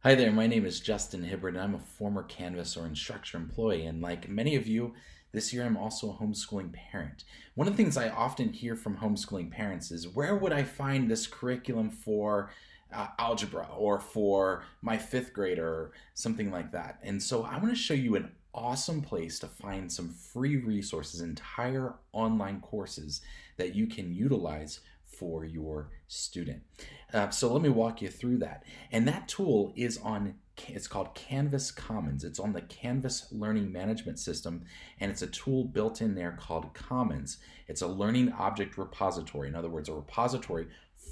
Hi there, my name is Justin Hibbard, and I'm a former Canvas or Instructure employee. And like many of you, this year I'm also a homeschooling parent. One of the things I often hear from homeschooling parents is where would I find this curriculum for algebra or for my fifth grader or something like that? And so I want to show you an awesome place to find some free resources, entire online courses that you can utilize for your student. So let me walk you through that. And that tool is it's called Canvas Commons. It's on the Canvas Learning Management System, and it's a tool built in there called Commons. It's a learning object repository. In other words, a repository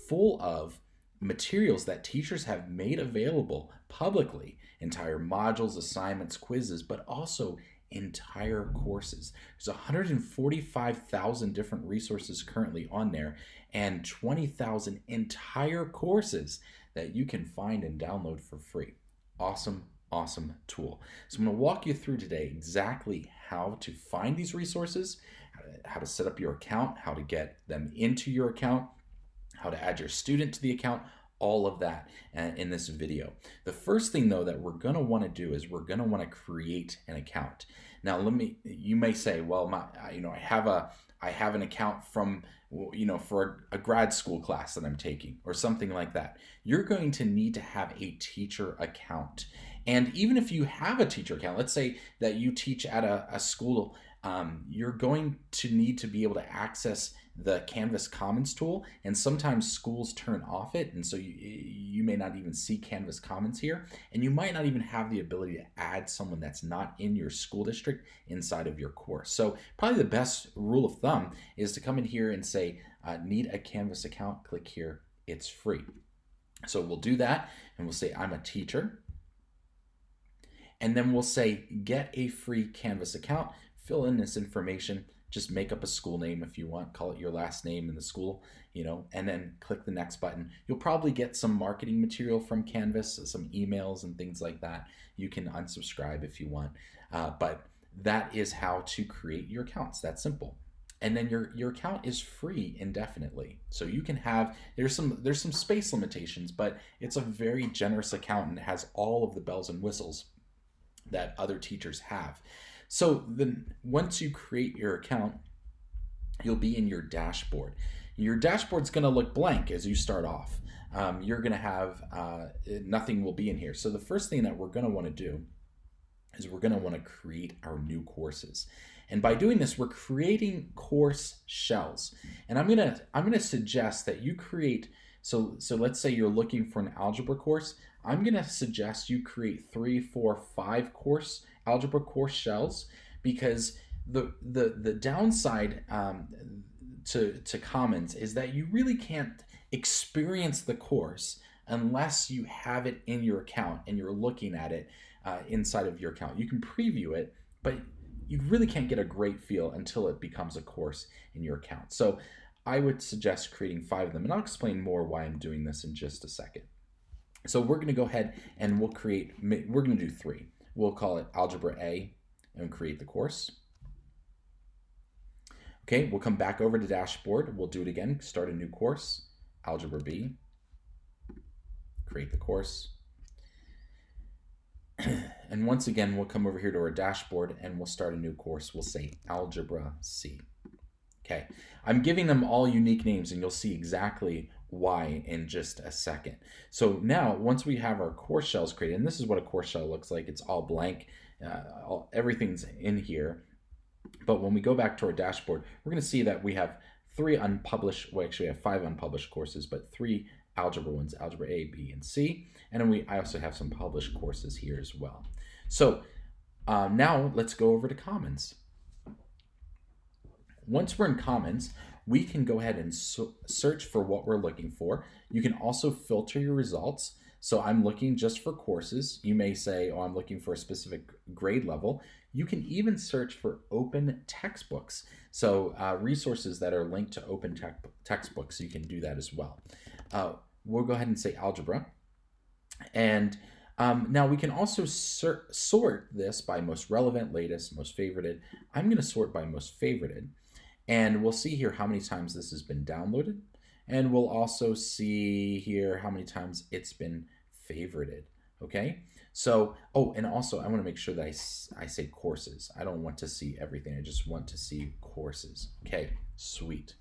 full of materials that teachers have made available publicly, entire modules, assignments, quizzes, but also entire courses. There's 145,000 different resources currently on there and 20,000 entire courses that you can find and download for free. Awesome, awesome tool. So I'm going to walk you through today exactly how to find these resources, how to set up your account, how to get them into your account, how to add your student to the account, all of that in this video. The first thing though that we're going to want to do is we're going to want to create an account. Now you may say, well, I have an account from, for a grad school class that I'm taking or something like that. You're going to need to have a teacher account. And even if you have a teacher account, let's say that you teach at a school, you're going to need to be able to access the Canvas Commons tool, and sometimes schools turn off it, and so you may not even see Canvas Commons here, and you might not even have the ability to add someone that's not in your school district inside of your course. So probably the best rule of thumb is to come in here and say, need a Canvas account, click here, it's free. So we'll do that, and we'll say I'm a teacher, and then we'll say get a free Canvas account, fill in this information, just make up a school name if you want, call it your last name in the school, and then click the next button. You'll probably get some marketing material from Canvas, some emails and things like that. You can unsubscribe if you want, but that is how to create your accounts. That's simple. And then your account is free indefinitely. So you can have, there's some space limitations, but it's a very generous account and it has all of the bells and whistles that other teachers have. So then once you create your account, you'll be in your dashboard. Your dashboard's going to look blank as you start off. You're going to have, nothing will be in here. So the first thing that we're going to want to do is we're going to want to create our new courses. And by doing this, we're creating course shells. And I'm going to suggest that you create, so let's say you're looking for an algebra course. I'm going to suggest you create 3, 4, 5 algebra course shells, because the downside to Commons is that you really can't experience the course unless you have it in your account and you're looking at it inside of your account. You can preview it, but you really can't get a great feel until it becomes a course in your account. So I would suggest creating 5 of them, and I'll explain more why I'm doing this in just a second. So we're going to go ahead and we're going to do 3. We'll call it Algebra A and create the course. Okay, we'll come back over to dashboard. We'll do it again, start a new course, Algebra B, create the course. And once again, we'll come over here to our dashboard and we'll start a new course. We'll say Algebra C. Okay, I'm giving them all unique names and you'll see exactly why in just a second. So now, once we have our course shells created, and this is what a course shell looks like, it's all blank, everything's in here. But when we go back to our dashboard, we're going to see that we have 3 unpublished, well actually we have 5 unpublished courses, but 3 algebra ones, Algebra A, B, and C. And then I also have some published courses here as well. So now let's go over to Commons. Once we're in Commons, we can go ahead and search for what we're looking for. You can also filter your results. So I'm looking just for courses. You may say, oh, I'm looking for a specific grade level. You can even search for open textbooks. So resources that are linked to open textbooks, you can do that as well. We'll go ahead and say algebra. And now we can also sort this by most relevant, latest, most favorited. I'm going to sort by most favorited. And we'll see here how many times this has been downloaded. And we'll also see here how many times it's been favorited. Okay. So, oh, and also I want to make sure that I say courses. I don't want to see everything. I just want to see courses. Okay, sweet.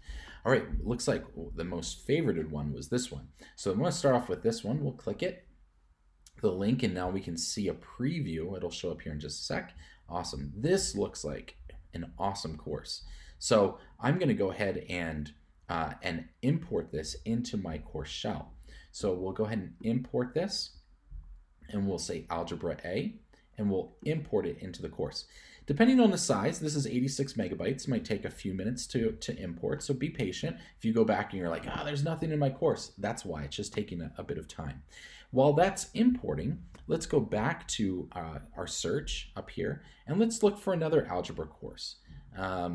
All right, looks like the most favorited one was this one. So I'm going to start off with this one. We'll click it, the link, and now we can see a preview. It'll show up here in just a sec. Awesome. This looks like an awesome course. So I'm going to go ahead and import this into my course shell. So we'll go ahead and import this, and we'll say Algebra A, and we'll import it into the course. Depending on the size, this is 86 megabytes, might take a few minutes to import, so be patient. If you go back and you're like, there's nothing in my course, that's why. It's just taking a bit of time. While that's importing, let's go back to our search up here, and let's look for another algebra course.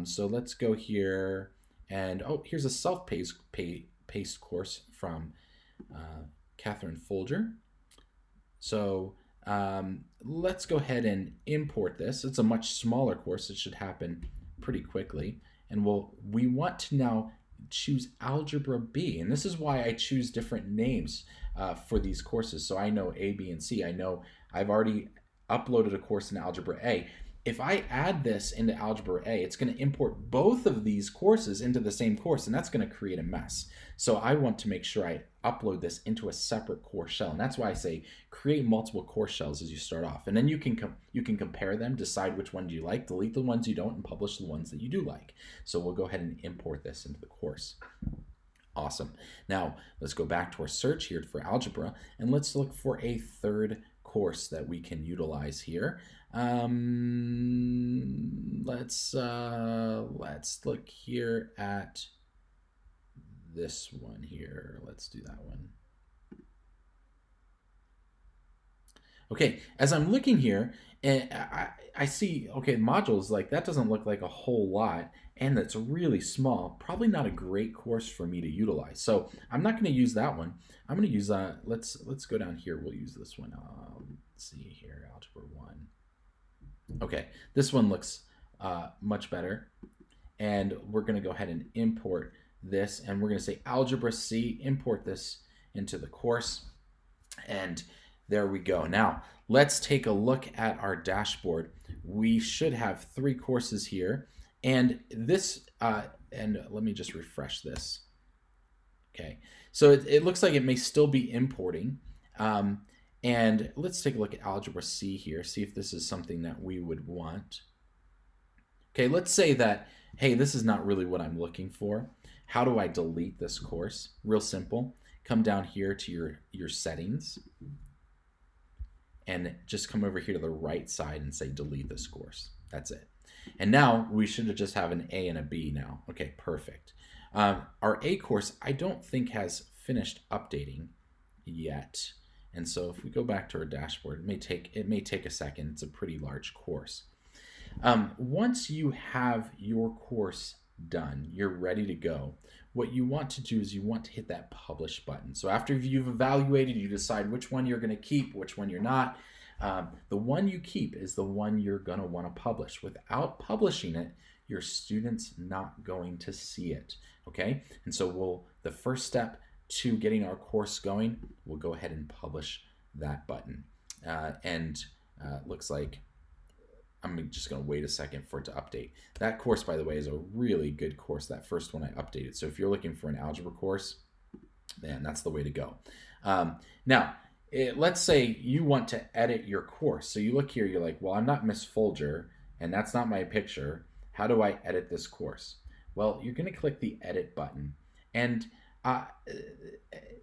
So let's go here, and here's a self-paced course from Catherine Folger. So let's go ahead and import this. It's a much smaller course. It should happen pretty quickly. And we want to now choose Algebra B. And this is why I choose different names for these courses. So I know A, B, and C. I know I've already uploaded a course in Algebra A. If I add this into Algebra A, it's going to import both of these courses into the same course, and that's going to create a mess. So I want to make sure I upload this into a separate course shell, and that's why I say create multiple course shells as you start off. And then you can compare them, decide which one do you like, delete the ones you don't, and publish the ones that you do like. So we'll go ahead and import this into the course. Awesome. Now let's go back to our search here for algebra, and let's look for a third course that we can utilize here. Let's look here at this one here. Let's do that one. Okay, as I'm looking here, and I see, okay, modules, like that doesn't look like a whole lot, and it's really small. Probably not a great course for me to utilize. So I'm not going to use that one. I'm going to use, let's go down here. We'll use this one. Let's see here, Algebra 1. Okay, this one looks much better. And we're going to go ahead and import this, and we're going to say Algebra C, import this into the course. And there we go. Now, let's take a look at our dashboard. We should have 3 courses here. And this, and let me just refresh this. Okay, so it looks like it may still be importing. And let's take a look at Algebra C here, see if this is something that we would want. Okay, let's say that, hey, this is not really what I'm looking for. How do I delete this course? Real simple. Come down here to your settings, and just come over here to the right side and say delete this course. That's it. And now we should just have an A and a B now. Okay, perfect. Our A course, I don't think has finished updating yet. And so if we go back to our dashboard, it may take a second. It's a pretty large course. Once you have your course done, you're ready to go, what you want to do is you want to hit that publish button. So after you've evaluated, you decide which one you're going to keep, which one you're not. The one you keep is the one you're going to want to publish. Without publishing it, your student's not going to see it. Okay? And so the first step to getting our course going, we'll go ahead and publish that button. Looks like I'm just going to wait a second for it to update. That course, by the way, is a really good course, that first one I updated. So if you're looking for an algebra course, man, that's the way to go. Now, let's say you want to edit your course. So you look here, you're like, well, I'm not Miss Folger, and that's not my picture. How do I edit this course? Well, you're going to click the edit button. And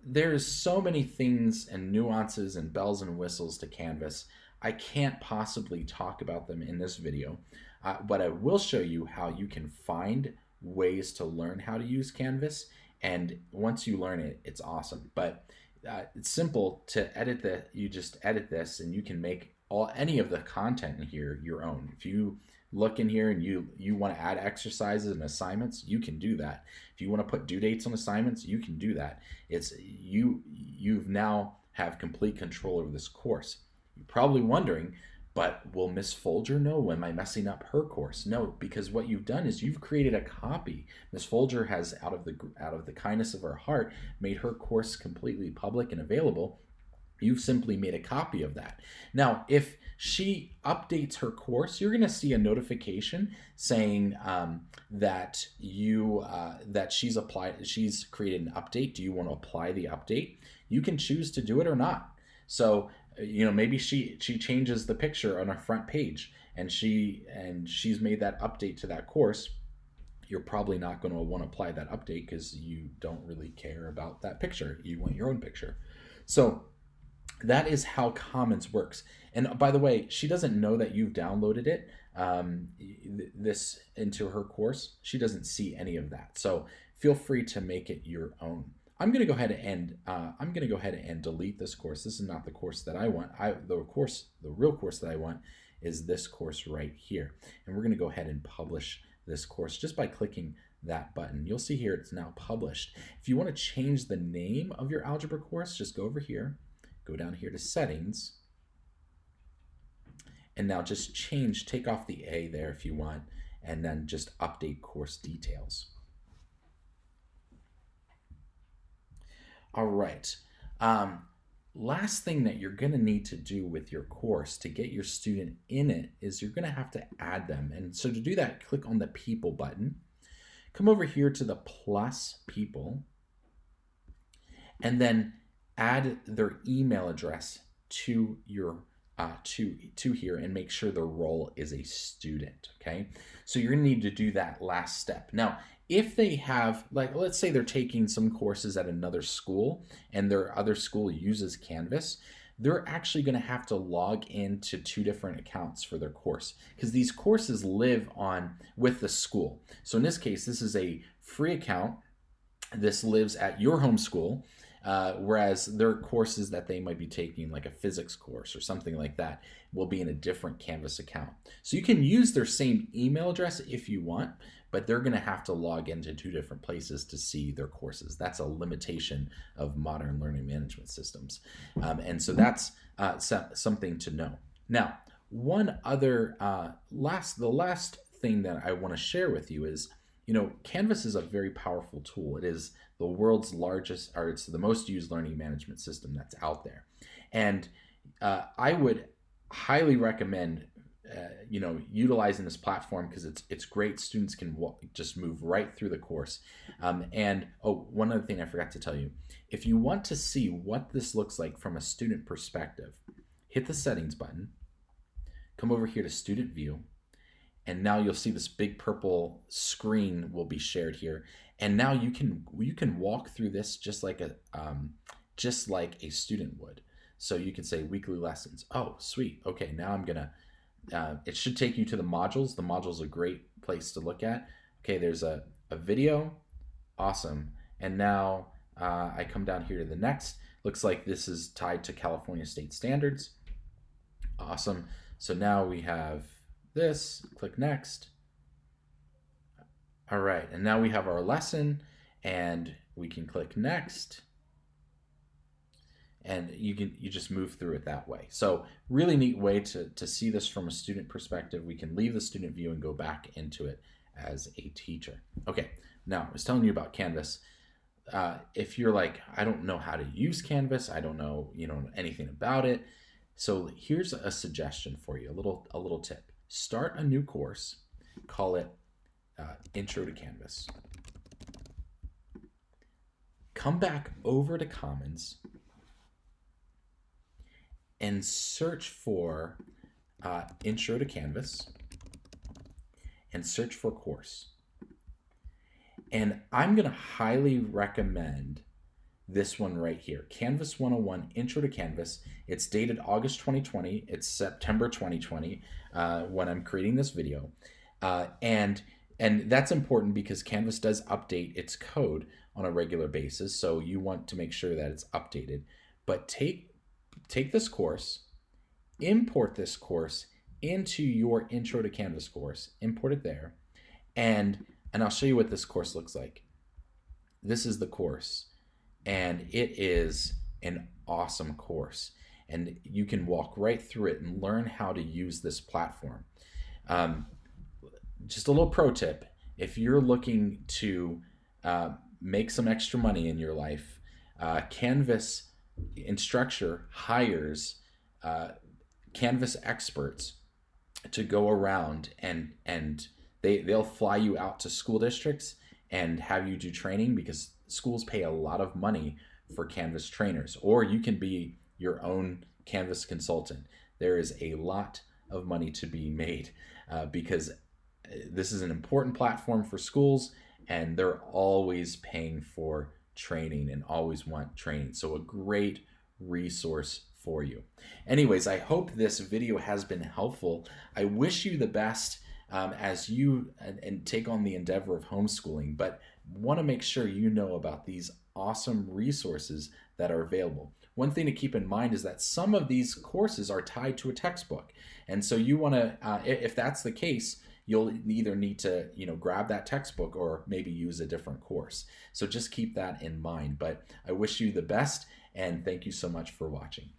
there's so many things and nuances and bells and whistles to Canvas. I can't possibly talk about them in this video, but I will show you how you can find ways to learn how to use Canvas, and once you learn it, it's awesome. But it's simple to edit you just edit this, and you can make any of the content in here your own. If you look in here and you want to add exercises and assignments, you can do that. If you want to put due dates on assignments, you can do that. You've now have complete control over this course. You're probably wondering, but will Miss Folger know? Am I messing up her course? No, because what you've done is you've created a copy. Miss Folger has, out of the kindness of her heart, made her course completely public and available. You've simply made a copy of that. Now, if she updates her course, you're going to see a notification saying that she's created an update. Do you want to apply the update? You can choose to do it or not. So, maybe she changes the picture on her front page, and she's made that update to that course. You're probably not going to want to apply that update because you don't really care about that picture. You want your own picture. So that is how Commons works. And by the way, she doesn't know that you've downloaded it, this into her course. She doesn't see any of that. So feel free to make it your own. I'm going to go ahead and delete this course. This is not the course that I want. The real course that I want is this course right here. And we're going to go ahead and publish this course just by clicking that button. You'll see here it's now published. If you want to change the name of your algebra course, just go over here, go down here to settings, and now just take off the A there if you want, and then just update course details. All right. Last thing that you're going to need to do with your course to get your student in it is you're going to have to add them. And so to do that, click on the people button, come over here to the plus people, and then add their email address to your to here, and make sure the role is a student. Okay, so you're gonna need to do that last step. Now, if they have, like, let's say they're taking some courses at another school and their other school uses Canvas, they're actually going to have to log into 2 different accounts for their course, because these courses live on with the school. So in this case, this is a free account. This lives at your home school, whereas their courses that they might be taking, like a physics course or something like that, will be in a different Canvas account. So you can use their same email address if you want, but they're going to have to log into 2 different places to see their courses. That's a limitation of modern learning management systems. And so that's something to know. Now, one other, the last thing that I want to share with you is, Canvas is a very powerful tool. It is the world's largest, or it's the most used learning management system that's out there. And I would highly recommend utilizing this platform, because it's great. Students can just move right through the course. And one other thing I forgot to tell you: if you want to see what this looks like from a student perspective, hit the settings button, come over here to student view, and now you'll see this big purple screen will be shared here. And now you can walk through this just like a student would. So you can say weekly lessons. Oh, sweet. Okay, now I'm gonna. It should take you to the modules. The modules are a great place to look at. Okay, there's a video. Awesome. And now I come down here to the next. Looks like this is tied to California state standards. Awesome. So now we have this. Click next. All right, and now we have our lesson, and we can click next. And you just move through it that way. So really neat way to see this from a student perspective. We can leave the student view and go back into it as a teacher. Okay, now I was telling you about Canvas. If you're like, I don't know how to use Canvas, I don't know anything about it. So here's a suggestion for you, a little tip. Start a new course, call it Intro to Canvas. Come back over to Commons and search for Intro to Canvas, and search for course. And I'm going to highly recommend this one right here, Canvas 101 Intro to Canvas. It's dated August 2020. It's September 2020 when I'm creating this video. And that's important because Canvas does update its code on a regular basis, so you want to make sure that it's updated. But take this course, import this course into your Intro to Canvas course, import it there, and I'll show you what this course looks like. This is the course, and it is an awesome course, and you can walk right through it and learn how to use this platform. Just a little pro tip: if you're looking to make some extra money in your life, Canvas instructor hires uh, Canvas experts to go around and they'll fly you out to school districts and have you do training, because schools pay a lot of money for Canvas trainers, or you can be your own Canvas consultant. There is a lot of money to be made because this is an important platform for schools, and they're always paying for training and always want training. So a great resource for you. Anyways, I hope this video has been helpful. I wish you the best as you and take on the endeavor of homeschooling, but want to make sure you know about these awesome resources that are available. One thing to keep in mind is that some of these courses are tied to a textbook, and so you want to, if that's the case, you'll either need to grab that textbook or maybe use a different course. So just keep that in mind. But I wish you the best, and thank you so much for watching.